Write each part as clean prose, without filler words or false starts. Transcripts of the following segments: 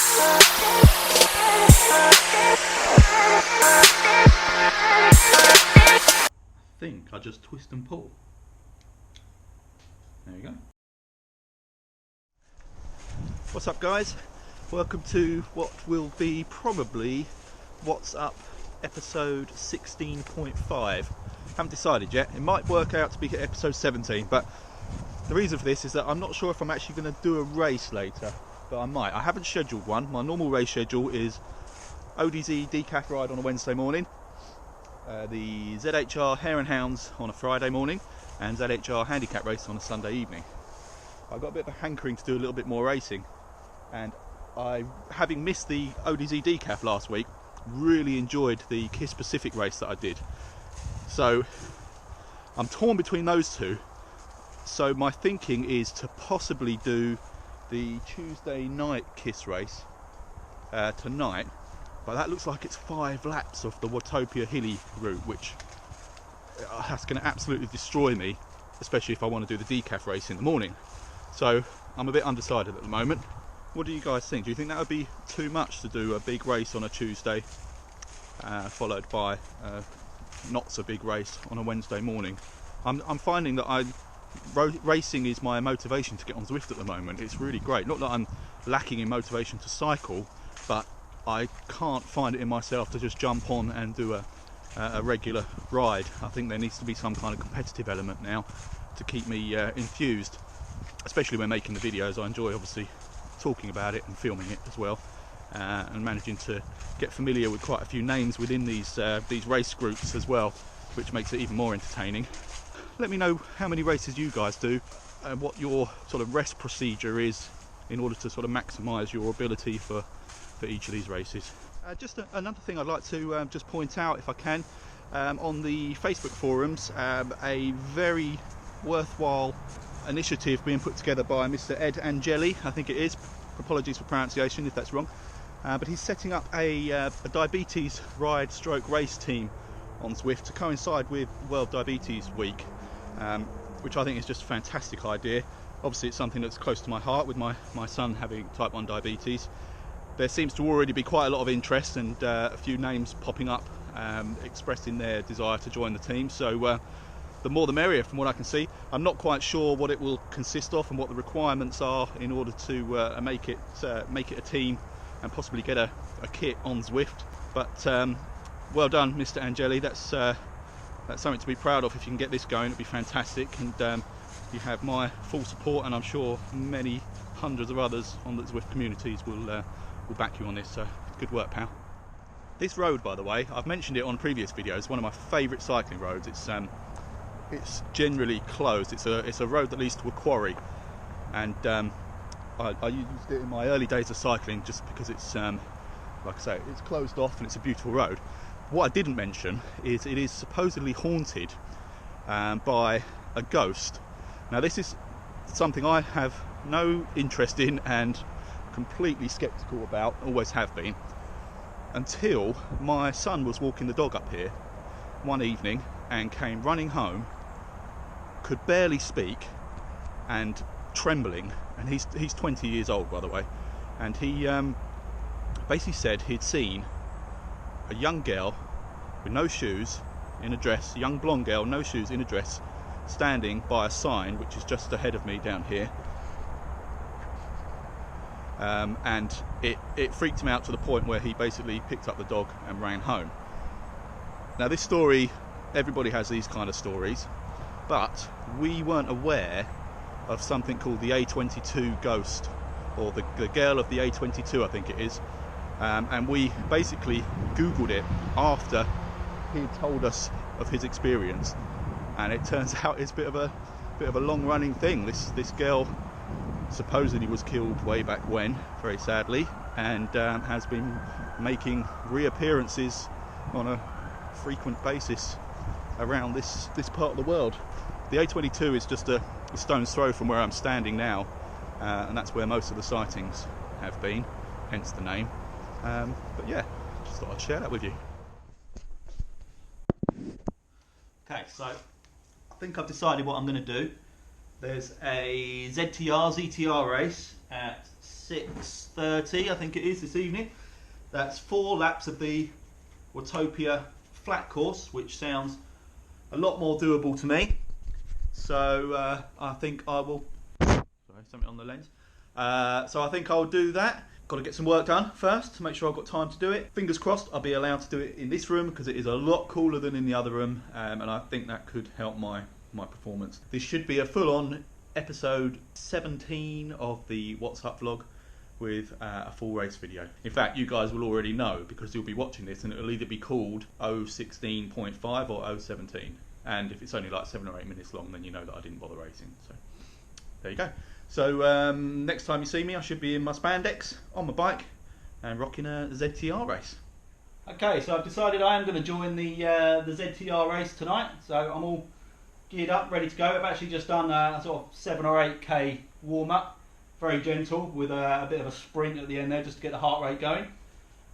I think I just twist and pull. There you go. What's up, guys? Welcome to what will be probably What's Up episode 16.5. Haven't decided yet. It might work out to be episode 17, but the reason for this is that I'm not sure if I'm actually going to do a race later, but I might. I haven't scheduled one. My normal race schedule is ODZ decaf ride on a Wednesday morning, the ZTR Hare and Hounds on a Friday morning, and ZTR handicap race on a Sunday evening. I've got a bit of a hankering to do a little bit more racing, and having missed the ODZ decaf last week, really enjoyed the KISS Pacific race that I did. So I'm torn between those two. So my thinking is to possibly do the Tuesday night KISS race tonight, but that looks like it's 5 laps of the Watopia hilly route, which that's going to absolutely destroy me, especially if I want to do the decaf race in the morning. So I'm a bit undecided at the moment. What do you guys think? Do you think that would be too much to do a big race on a Tuesday, followed by not so big race on a Wednesday morning? I'm finding that racing is my motivation to get on Zwift at the moment. It's really great. Not that I'm lacking in motivation to cycle, but I can't find it in myself to just jump on and do a regular ride. I think there needs to be some kind of competitive element now to keep me enthused, especially when making the videos. I enjoy obviously talking about it and filming it as well, and managing to get familiar with quite a few names within these race groups as well, which makes it even more entertaining. Let me know how many races you guys do and what your sort of rest procedure is in order to sort of maximise your ability for each of these races. Just another thing I'd like to just point out, if I can, on the Facebook forums, a very worthwhile initiative being put together by Mr. Ed Angeli, I think it is. Apologies for pronunciation if that's wrong. But he's setting up a diabetes ride stroke race team on Zwift to coincide with World Diabetes Week, which I think is just a fantastic idea. Obviously it's something that's close to my heart with my son having type 1 diabetes. There seems to already be quite a lot of interest and a few names popping up expressing their desire to join the team, so the more the merrier from what I can see. I'm not quite sure what it will consist of and what the requirements are in order to make it a team and possibly get a kit on Zwift, but well done, Mr. Angeli. That's something to be proud of. If you can get this going, it'd be fantastic, and you have my full support, and I'm sure many hundreds of others on the Zwift communities will back you on this, so good work, pal. This road, by the way, I've mentioned it on previous videos, one of my favourite cycling roads. It's generally closed. It's a road that leads to a quarry, and I used it in my early days of cycling just because it's, like I say, it's closed off and it's a beautiful road. What I didn't mention is it is supposedly haunted by a ghost. Now this is something I have no interest in and completely sceptical about, always have been, until my son was walking the dog up here one evening and came running home, could barely speak and trembling, and he's 20 years old, by the way, and he basically said he'd seen a young girl with no shoes in a dress, a young blonde girl, no shoes, in a dress, standing by a sign which is just ahead of me down here. And it freaked him out to the point where he basically picked up the dog and ran home. Now this story, everybody has these kind of stories, but we weren't aware of something called the A22 ghost, or the girl of the A22, I think it is, and we basically Googled it after he told us of his experience, and it turns out it's a bit of a long-running thing. This girl supposedly was killed way back when, very sadly, and has been making reappearances on a frequent basis around this part of the world. The A22 is just a stone's throw from where I'm standing now, and that's where most of the sightings have been, hence the name. But yeah, just thought I'd share that with you. Okay, so I think I've decided what I'm going to do. There's a ZTR race at 6:30, I think it is, this evening. That's 4 laps of the Watopia flat course, which sounds a lot more doable to me. So I think I will. Sorry, something on the lens. So I think I'll do that. Got to get some work done first to make sure I've got time to do it. Fingers crossed I'll be allowed to do it in this room because it is a lot cooler than in the other room, and I think that could help my performance. This should be a full-on episode 17 of the What's Up vlog with a full race video. In fact, you guys will already know because you'll be watching this and it'll either be called 016.5 or 017. And if it's only like 7 or 8 minutes long, then you know that I didn't bother racing. So there you go. So next time you see me, I should be in my spandex on my bike and rocking a ZTR race. Okay, so I've decided I am going to join the ZTR race tonight. So I'm all geared up, ready to go. I've actually just done a sort of 7 or 8k warm up, very gentle, with a bit of a sprint at the end there just to get the heart rate going.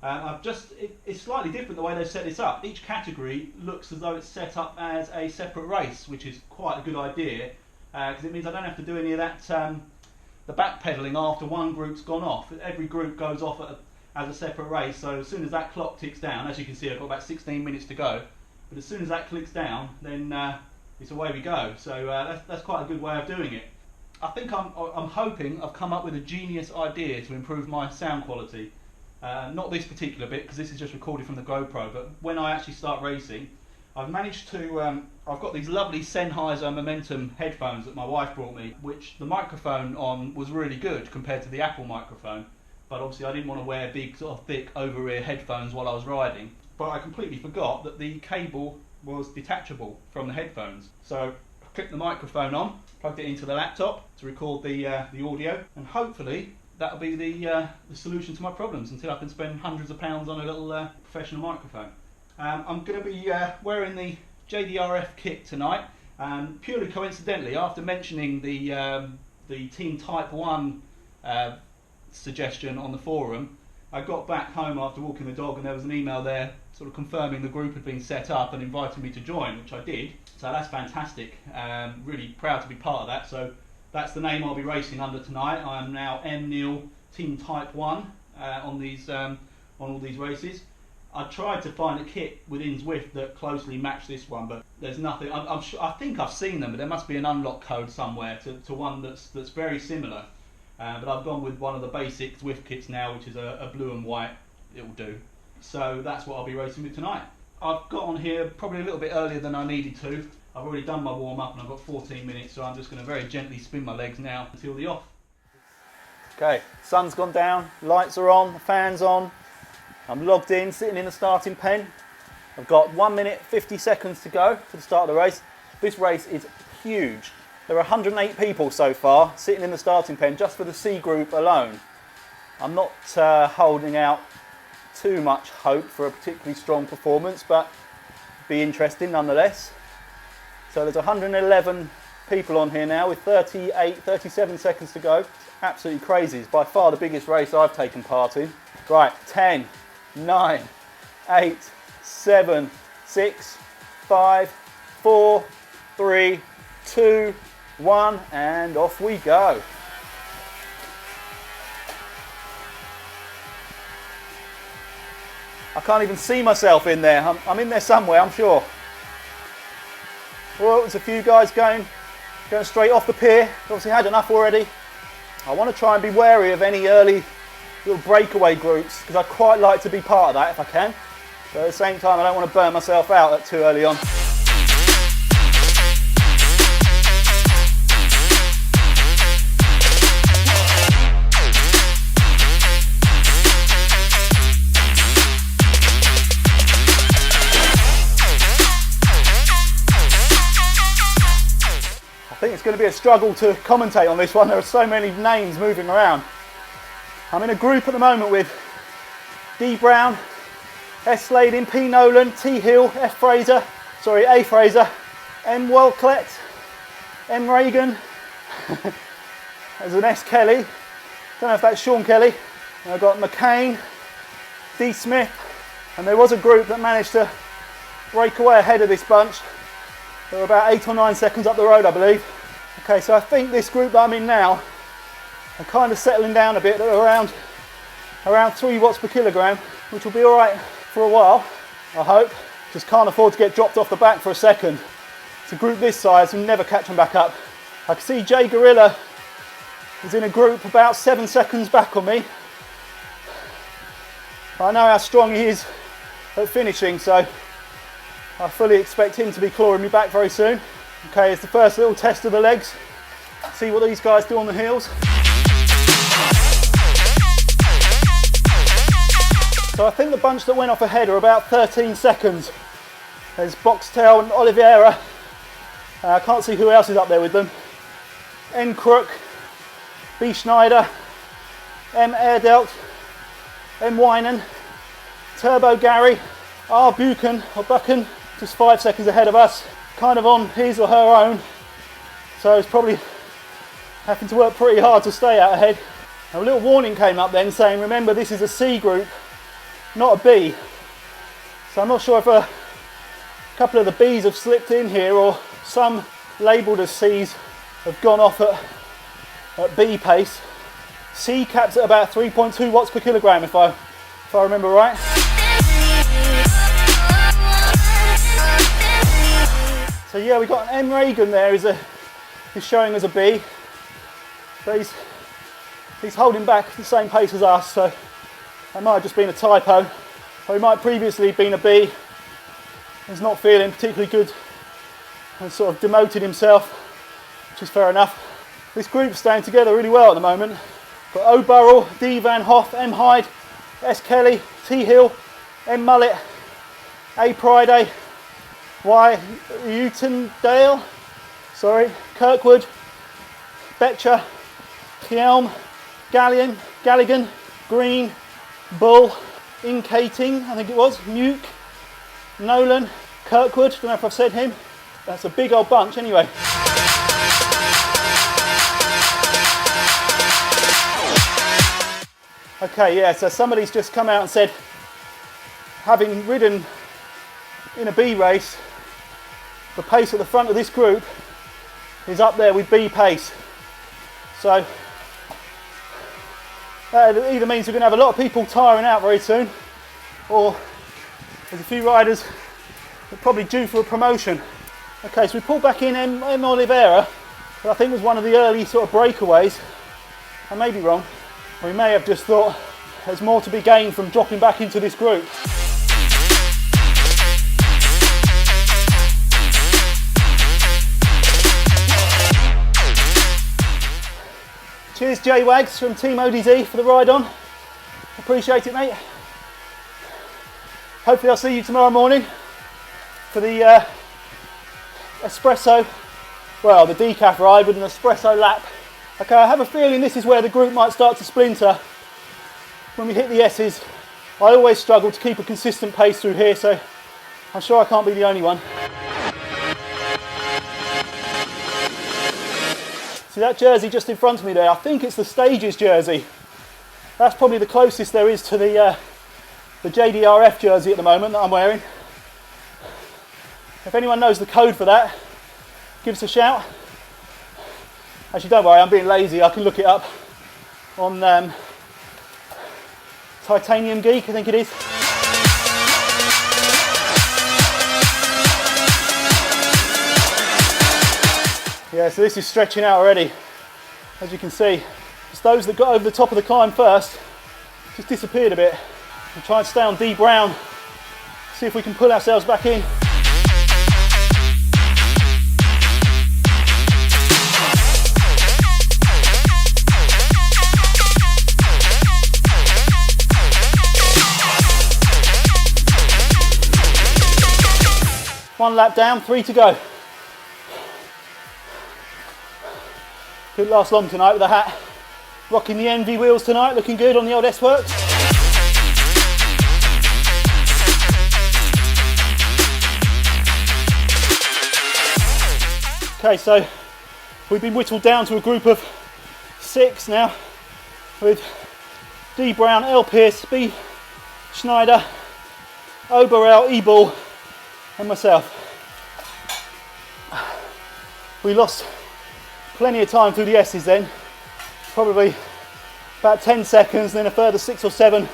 It's slightly different the way they've set this up. Each category looks as though it's set up as a separate race, which is quite a good idea because it means I don't have to do any of that the backpedaling after one group's gone off. Every group goes off as a separate race, so as soon as that clock ticks down, as you can see I've got about 16 minutes to go, but as soon as that clicks down, then it's away we go. So that's quite a good way of doing it. I think I'm hoping I've come up with a genius idea to improve my sound quality. Not this particular bit because this is just recorded from the GoPro, but when I actually start racing, I've managed to, I've got these lovely Sennheiser Momentum headphones that my wife brought me, which the microphone on was really good compared to the Apple microphone, but obviously I didn't want to wear big sort of thick over-ear headphones while I was riding, but I completely forgot that the cable was detachable from the headphones. So I clicked the microphone on, plugged it into the laptop to record the audio, and hopefully that'll be the solution to my problems until I can spend hundreds of pounds on a little professional microphone. I'm going to be wearing the JDRF kit tonight, purely coincidentally, after mentioning the Team Type 1 suggestion on the forum, I got back home after walking the dog and there was an email there sort of confirming the group had been set up and inviting me to join, which I did. So that's fantastic. Really proud to be part of that. So that's the name I'll be racing under tonight. I am now M. Neil Team Type 1 on all these races. I tried to find a kit within Zwift that closely matched this one, but there's nothing. I think I've seen them, but there must be an unlock code somewhere to one that's very similar. But I've gone with one of the basic Zwift kits now, which is a blue and white. It'll do. So that's what I'll be racing with tonight. I've got on here probably a little bit earlier than I needed to. I've already done my warm up and I've got 14 minutes, so I'm just going to very gently spin my legs now until the off. Okay, sun's gone down, lights are on, the fan's on. I'm logged in, sitting in the starting pen. I've got 1 minute 50 seconds to go to the start of the race. This race is huge. There are 108 people so far sitting in the starting pen just for the C group alone. I'm not holding out too much hope for a particularly strong performance, but be interesting nonetheless. So there's 111 people on here now with 37 seconds to go. It's absolutely crazy. It's by far the biggest race I've taken part in. Right, 10, 9, 8, 7, 6, 5, 4, 3, 2, 1, and off we go. I can't even see myself in there. I'm in there somewhere, I'm sure. Well, there's a few guys going straight off the pier. Obviously had enough already. I want to try and be wary of any early little breakaway groups because I'd quite like to be part of that if I can. But at the same time, I don't want to burn myself out too early on. I think it's going to be a struggle to commentate on this one. There are so many names moving around. I'm in a group at the moment with D Brown, S Slading, P Nolan, T Hill, A Fraser, M Walclett, M Reagan. There's an S Kelly. Don't know if that's Sean Kelly. And I've got McCain, D Smith, and there was a group that managed to break away ahead of this bunch. They were about 8 or 9 seconds up the road, I believe. Okay, so I think this group that I'm in now and kind of settling down a bit at around 3 watts per kilogram, which will be all right for a while, I hope. Just can't afford to get dropped off the back for a second. It's a group this size and never catch them back up. I can see Jay Gorilla is in a group about 7 seconds back on me. I know how strong he is at finishing, so I fully expect him to be clawing me back very soon. Okay, it's the first little test of the legs. See what these guys do on the heels. So I think the bunch that went off ahead are about 13 seconds. There's Boxtail and Oliveira. I can't see who else is up there with them. N Crook, B Schneider, M Airdelt, M Winan, Turbo Gary, R Buchan, or Buchan, just 5 seconds ahead of us, kind of on his or her own. So it's probably having to work pretty hard to stay out ahead. Now, a little warning came up then saying, remember this is a C group, not a B. So I'm not sure if a couple of the Bs have slipped in here or some labelled as Cs have gone off at B pace. C caps at about 3.2 watts per kilogram if I remember right. So yeah, we got an M Reagan there is showing as a B. But he's holding back the same pace as us, so that might have just been a typo. Or he might previously have been a B. He's not feeling particularly good and sort of demoted himself, which is fair enough. This group's staying together really well at the moment. Got O Burrell, D Van Hoff, M Hyde, S Kelly, T Hill, M Mullet, A Priday, Y Utendale, Kirkwood, Betcher, Kielm, Galligan, Green, Bull, Incating, I think it was, Muke, Nolan, Kirkwood, don't know if I've said him. That's a big old bunch anyway. Okay, yeah, so somebody's just come out and said, having ridden in a B race, the pace at the front of this group is up there with B pace. So that either means we're going to have a lot of people tiring out very soon, or there's a few riders that are probably due for a promotion. Okay, so we pulled back in M Oliveira, who I think was one of the early sort of breakaways. I may be wrong. We may have just thought there's more to be gained from dropping back into this group. Cheers J-Wags from Team ODZ for the ride on. Appreciate it, mate. Hopefully I'll see you tomorrow morning for the espresso, well, the decaf ride with an espresso lap. Okay, I have a feeling this is where the group might start to splinter when we hit the S's. I always struggle to keep a consistent pace through here, so I'm sure I can't be the only one. See that jersey just in front of me there? I think it's the Stages jersey. That's probably the closest there is to the JDRF jersey at the moment that I'm wearing. If anyone knows the code for that, give us a shout. Actually, don't worry, I'm being lazy. I can look it up on Titanium Geek, I think it is. Yeah, so this is stretching out already, as you can see. It's those that got over the top of the climb first, just disappeared a bit. We'll try and stay on D Brown, see if we can pull ourselves back in. One lap down, 3 to go. Couldn't last long tonight with the hat. Rocking the Envy wheels tonight, looking good on the old S-Works. Okay, so we've been whittled down to a group of 6 now, with D Brown, L Pierce, B Schneider, O Burrell, E Bull, and myself. We lost plenty of time through the S's then, probably about 10 seconds, then a further 6 or 7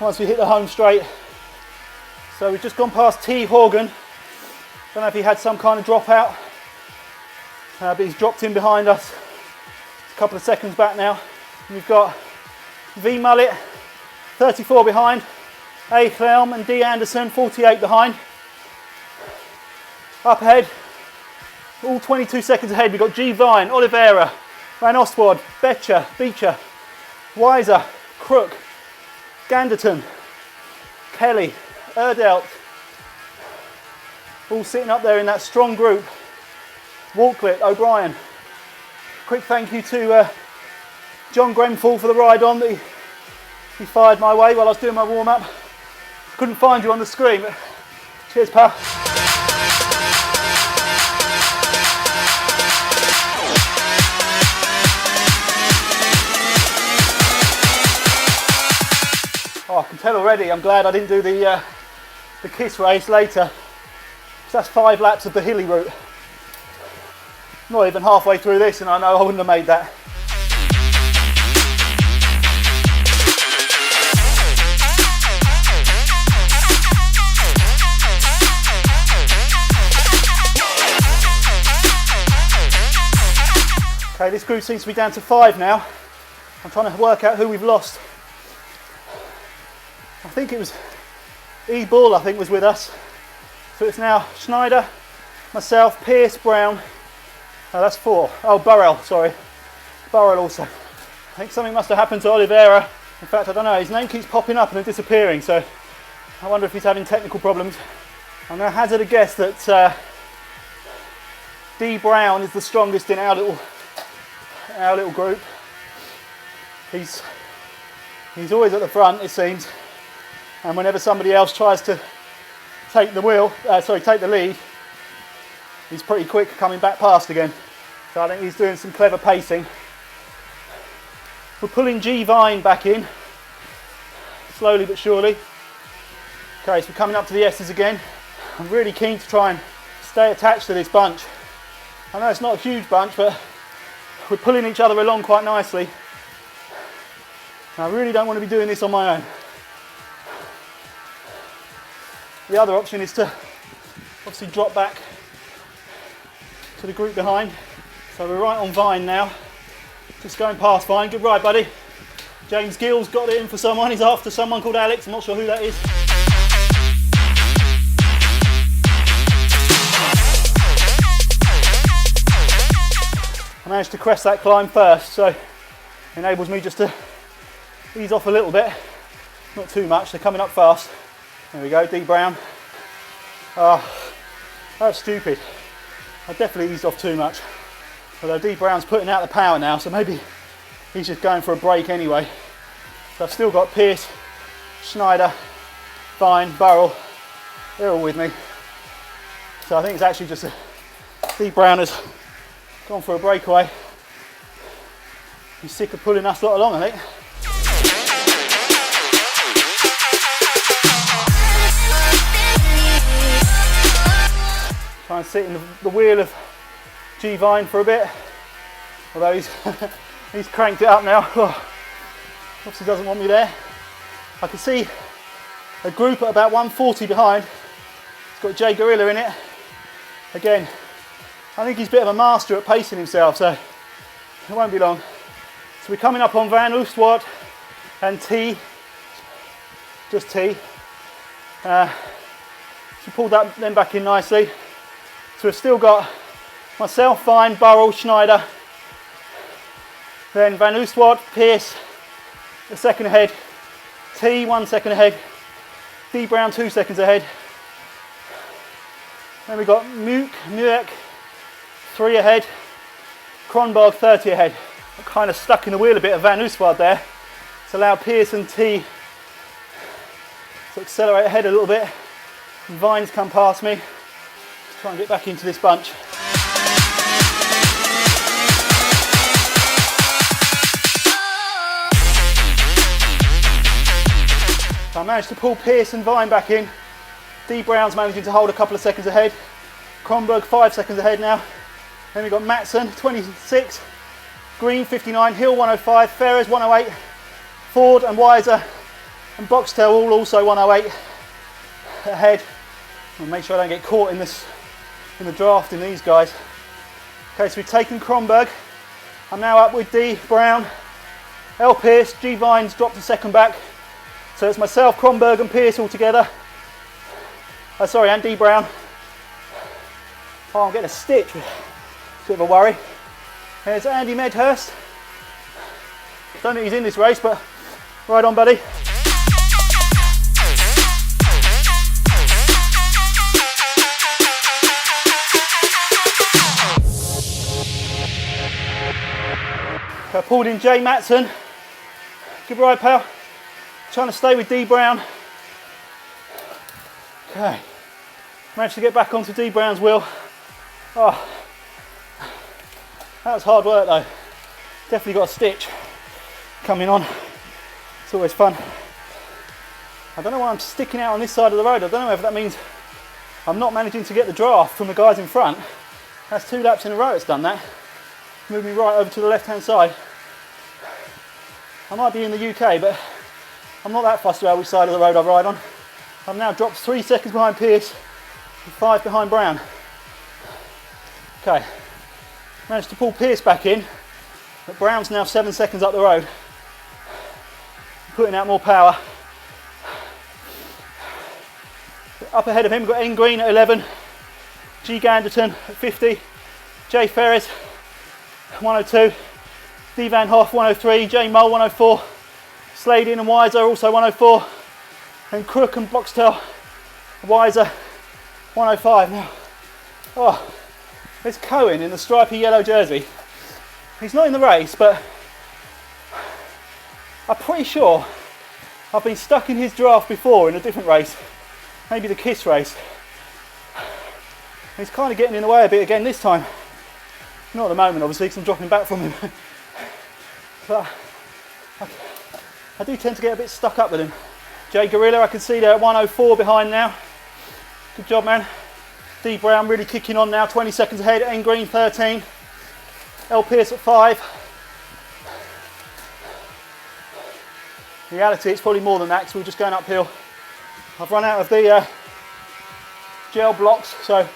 once we hit the home straight. So we've just gone past T. Horgan. Don't know if he had some kind of dropout, but he's dropped in behind us. It's a couple of seconds back now. And we've got V. Mullet, 34 behind. A. Chelm and D. Anderson, 48 behind. Up ahead, all 22 seconds ahead, we've got G. Vine, Oliveira, Van Ostwald, Beecher, Weiser, Crook, Ganderton, Kelly, Erdelt, all sitting up there in that strong group. Walklett, O'Brien. Quick thank you to John Grenfell for the ride on that he fired my way while I was doing my warm-up. Couldn't find you on the screen, but cheers, pal. Oh, I can tell already, I'm glad I didn't do the Kiss race later. So that's 5 laps of the hilly route. Not even halfway through this and I know I wouldn't have made that. Okay, this group seems to be down to 5 now. I'm trying to work out who we've lost. I think it was E. Bull, I think, was with us. So it's now Schneider, myself, Pierce, Brown. Oh, that's 4. Oh, Burrell, sorry. Burrell also. I think something must have happened to Oliveira. In fact, I don't know, his name keeps popping up and then disappearing, so I wonder if he's having technical problems. I'm going to hazard a guess that D. Brown is the strongest in our little group. He's always at the front, it seems. And whenever somebody else tries to take the lead, he's pretty quick coming back past again. So I think he's doing some clever pacing. We're pulling G. Vine back in, slowly but surely. Okay, so we're coming up to the S's again. I'm really keen to try and stay attached to this bunch. I know it's not a huge bunch, but we're pulling each other along quite nicely. And I really don't want to be doing this on my own. The other option is to obviously drop back to the group behind. So we're right on Vine now. Just going past Vine. Good ride, buddy. James Gill's got it in for someone. He's after someone called Alex. I'm not sure who that is. I managed to crest that climb first, so it enables me just to ease off a little bit. Not too much. They're coming up fast. There we go, D. Brown. That's stupid. I definitely eased off too much. Although D. Brown's putting out the power now, so maybe he's just going for a break anyway. So I've still got Pierce, Schneider, Vine, Burrell. They're all with me. So I think it's actually just D. Brown has gone for a breakaway. He's sick of pulling us lot along, I think. Try and sit in the wheel of G. Vine for a bit, although he's cranked it up now. Obviously doesn't want me there. I can see a group at about 140 behind. It's got Jay Gorilla in it. Again, I think he's a bit of a master at pacing himself, so it won't be long. So we're coming up on Van Oostwaard and T, just T. So we pulled them back in nicely. So we've still got myself, Vine, Burrell, Schneider, then Van Oostwaard, Pierce, a second ahead, T, 1 second ahead, D. Brown, 2 seconds ahead. Then we've got Muek, 3 ahead, Kronborg, 30 ahead. I'm kind of stuck in the wheel a bit of Van Oostwaard there. It's allowed Pierce and T to accelerate ahead a little bit. And Vine's come past me. Try and get back into this bunch. So I managed to pull Pierce and Vine back in. D. Brown's managing to hold a couple of seconds ahead. Kronberg 5 seconds ahead now. Then we've got Matson 26, Green 59, Hill 105, Ferrers 108, Ford and Wiser and Boxtel all also 108 ahead. I'll make sure I don't get caught in the draft in these guys. Okay, so we've taken Kronberg. I'm now up with D Brown, L Pierce, G Vines dropped a second back. So it's myself, Kronberg and Pierce all together. And D Brown. Oh, I'm getting a stitch. Bit of a worry. There's Andy Medhurst. Don't think he's in this race, but right on, buddy. I pulled in Jay Matson. Good ride, pal. Trying to stay with D Brown. Okay. Managed to get back onto D Brown's wheel. Oh, that was hard work though. Definitely got a stitch coming on. It's always fun. I don't know why I'm sticking out on this side of the road. I don't know if that means I'm not managing to get the draft from the guys in front. That's 2 laps in a row it's done that. Moved me right over to the left hand side. I might be in the UK, but I'm not that fussed about which side of the road I ride on. I've now dropped 3 seconds behind Pierce and 5 behind Brown. Okay, managed to pull Pierce back in, but Brown's now 7 seconds up the road. Putting out more power. Up ahead of him, we've got N Green at 11, G Ganderton at 50, J Ferris 102, D Van Hoff 103, J Mull 104, Sladin and Wiser also 104, and Crook and Boxtel Wiser 105 now. Oh, there's Cohen in the stripy yellow jersey. He's not in the race, but I'm pretty sure I've been stuck in his draft before in a different race, maybe the Kiss race. He's kind of getting in the way a bit again this time. Not at the moment, obviously, because I'm dropping back from him. But I do tend to get a bit stuck up with him. Jay Gorilla, I can see there at 104 behind now. Good job, man. D Brown really kicking on now, 20 seconds ahead. N Green 13. L Pierce at 5. In reality, it's probably more than that because we're just going uphill. I've run out of the gel blocks, so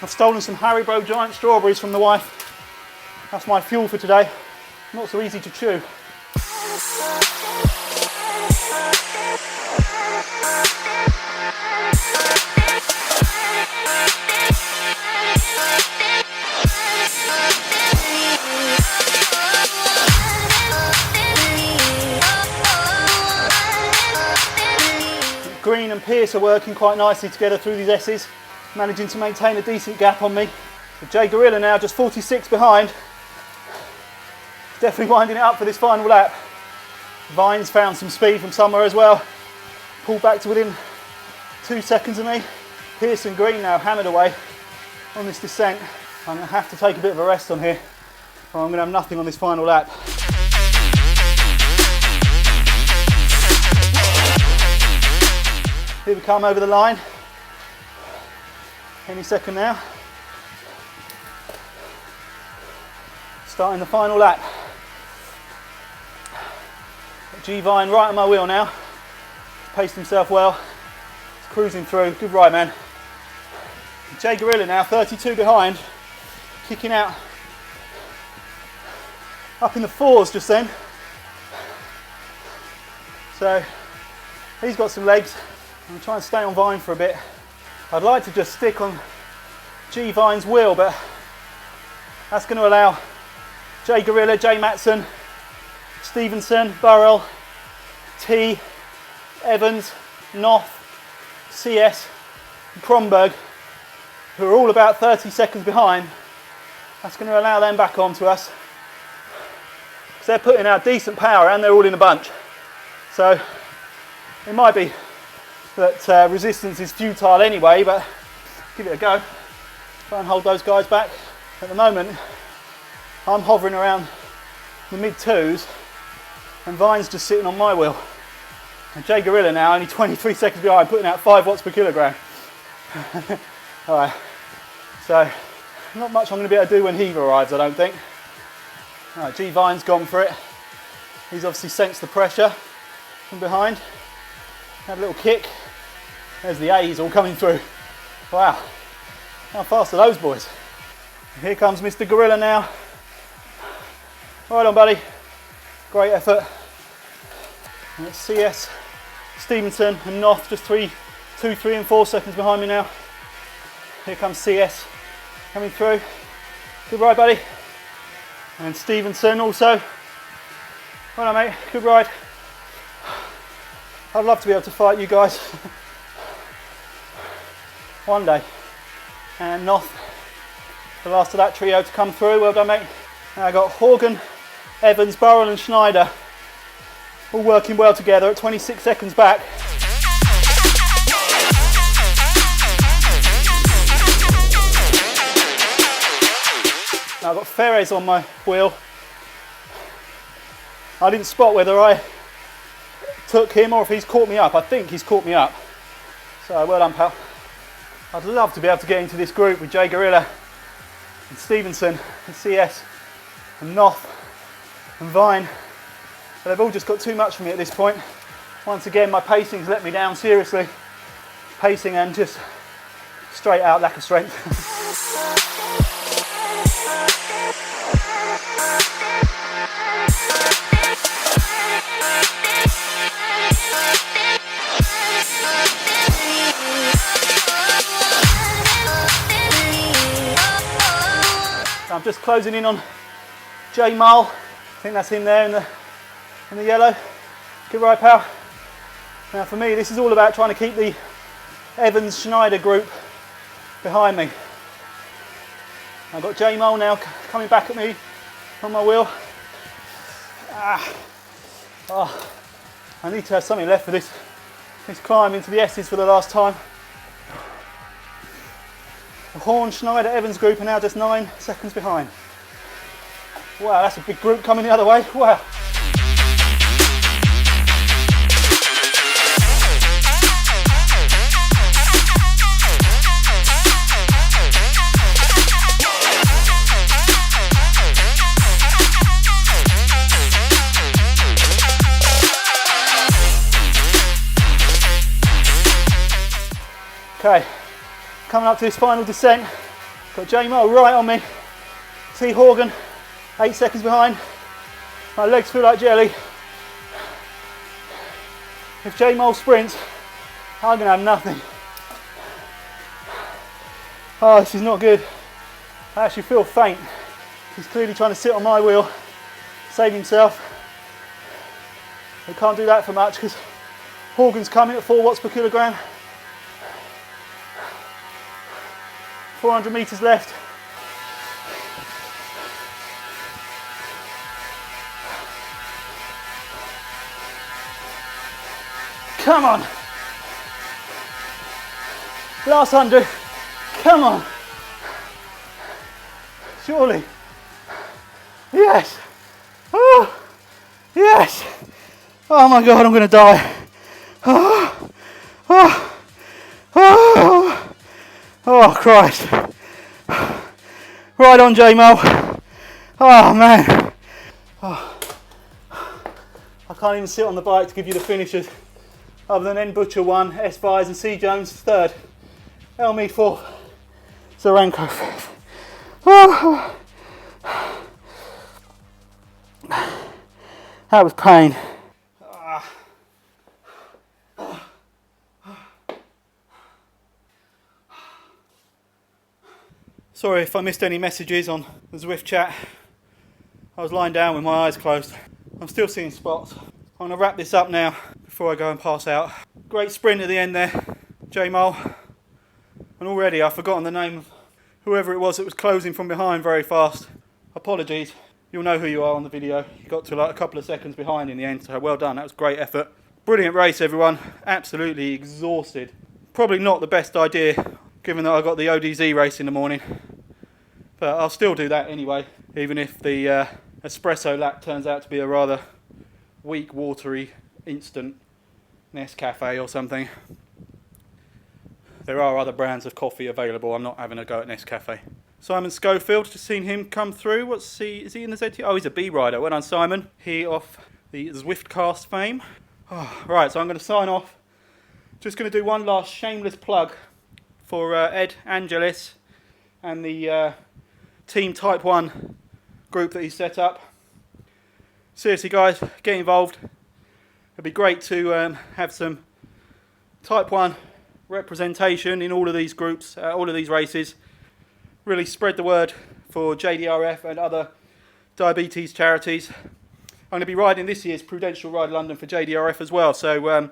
I've stolen some Haribo giant strawberries from the wife. That's my fuel for today. Not so easy to chew. Green and Pierce are working quite nicely together through these S's, managing to maintain a decent gap on me. So Jay Gorilla now just 46 behind. Definitely winding it up for this final lap. Vines found some speed from somewhere as well. Pulled back to within 2 seconds of me. Pierce and Green now hammered away on this descent. I'm going to have to take a bit of a rest on here, or I'm going to have nothing on this final lap. Here we come over the line. Any second now. Starting the final lap. G-Vine right on my wheel now. Paced himself well. He's cruising through. Good ride, man. Jay Gorilla now, 32 behind. Kicking out. Up in the 4s just then. So he's got some legs. I'm going to try and stay on Vine for a bit. I'd like to just stick on G-Vine's wheel, but that's going to allow Jay Gorilla, Jay Matson, Stevenson, Burrell, T, Evans, Noth, CS, and Kronberg, who are all about 30 seconds behind. That's going to allow them back onto us, because they're putting out decent power and they're all in a bunch. So it might be that resistance is futile anyway, but give it a go. Try and hold those guys back. At the moment, I'm hovering around the mid-2s and Vine's just sitting on my wheel. And Jay Gorilla now only 23 seconds behind, putting out 5 watts per kilogram. Alright, so not much I'm going to be able to do when Heaver arrives, I don't think. Right, G Vine's gone for it. He's obviously sensed the pressure from behind. Had a little kick. There's the A's all coming through. Wow, how fast are those boys? Here comes Mr. Gorilla now. Right on, buddy. Great effort. And it's CS, Stevenson and Noth just 2, 3 and 4 seconds behind me now. Here comes CS coming through. Good ride, buddy. And Stevenson also. Well done, mate. Good ride. I'd love to be able to fight you guys one day. And Noth, the last of that trio to come through. Well done, mate. Now I got Horgan, Evans, Burrell and Schneider all working well together at 26 seconds back. Now I've got Ferres on my wheel. I didn't spot whether I took him or if he's caught me up. I think he's caught me up. So well done, pal. I'd love to be able to get into this group with Jay Gorilla and Stevenson and CS and Noth and Vine. But they've all just got too much for me at this point. Once again, my pacing's let me down seriously. Pacing and just straight out lack of strength. I'm just closing in on J Mull. I think that's him there in the yellow. Good ride, pal. Now for me, this is all about trying to keep the Evans Schneider group behind me. I've got J Mull now coming back at me on my wheel. Oh, I need to have something left for this climb into the S's for the last time. The Horn, Schneider, Evans group are now just 9 seconds behind. Wow, that's a big group coming the other way. Wow. Okay, coming up to this final descent. Got J Mull right on me. T Horgan 8 seconds behind. My legs feel like jelly. If J Mull sprints, I'm gonna have nothing. Oh, this is not good. I actually feel faint. He's clearly trying to sit on my wheel, save himself. We can't do that for much because Horgan's coming at 4 watts per kilogram. 400 meters left. Come on. Last 100. Come on. Surely. Yes. Oh, yes. Oh my God, I'm going to die. Oh, oh, oh, oh Christ. Right on, J Mull. Oh man. Oh. I can't even sit on the bike to give you the finishers. Other than N Butcher 1, S Vires and C Jones 3rd. Elmi 4th. Zarenko 5th. Oh. That was pain. Sorry if I missed any messages on the Zwift chat. I was lying down with my eyes closed. I'm still seeing spots. I'm going to wrap this up now before I go and pass out. Great sprint at the end there, J Mull. And already I've forgotten the name of whoever it was that was closing from behind very fast. Apologies. You'll know who you are on the video. You got to like a couple of seconds behind in the end, so well done. That was a great effort. Brilliant race, everyone. Absolutely exhausted. Probably not the best idea, given that I got the ODZ race in the morning. But I'll still do that anyway, even if the espresso lap turns out to be a rather weak, watery, instant Nescafe or something. There are other brands of coffee available. I'm not having a go at Nescafe. Simon Schofield, just seen him come through. Is he in the ZTR? Oh, he's a B rider. Well done, Simon. He off the Zwift cast fame. Oh, right, so I'm going to sign off. Just going to do one last shameless plug for Ed Angelis and the Team Type 1 group that he's set up. Seriously, guys, get involved. It'd be great to have some Type 1 representation in all of these groups, all of these races. Really spread the word for JDRF and other diabetes charities. I'm going to be riding this year's Prudential Ride London for JDRF as well, so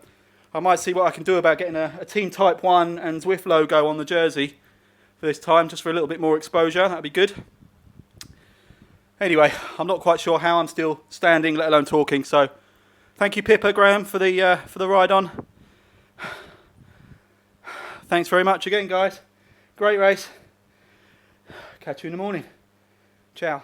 I might see what I can do about getting a Team Type 1 and Zwift logo on the jersey for this time, just for a little bit more exposure. That'd be good. Anyway, I'm not quite sure how I'm still standing, let alone talking, so thank you, Pippa Graham, for the ride on. Thanks very much again, guys. Great race. Catch you in the morning. Ciao.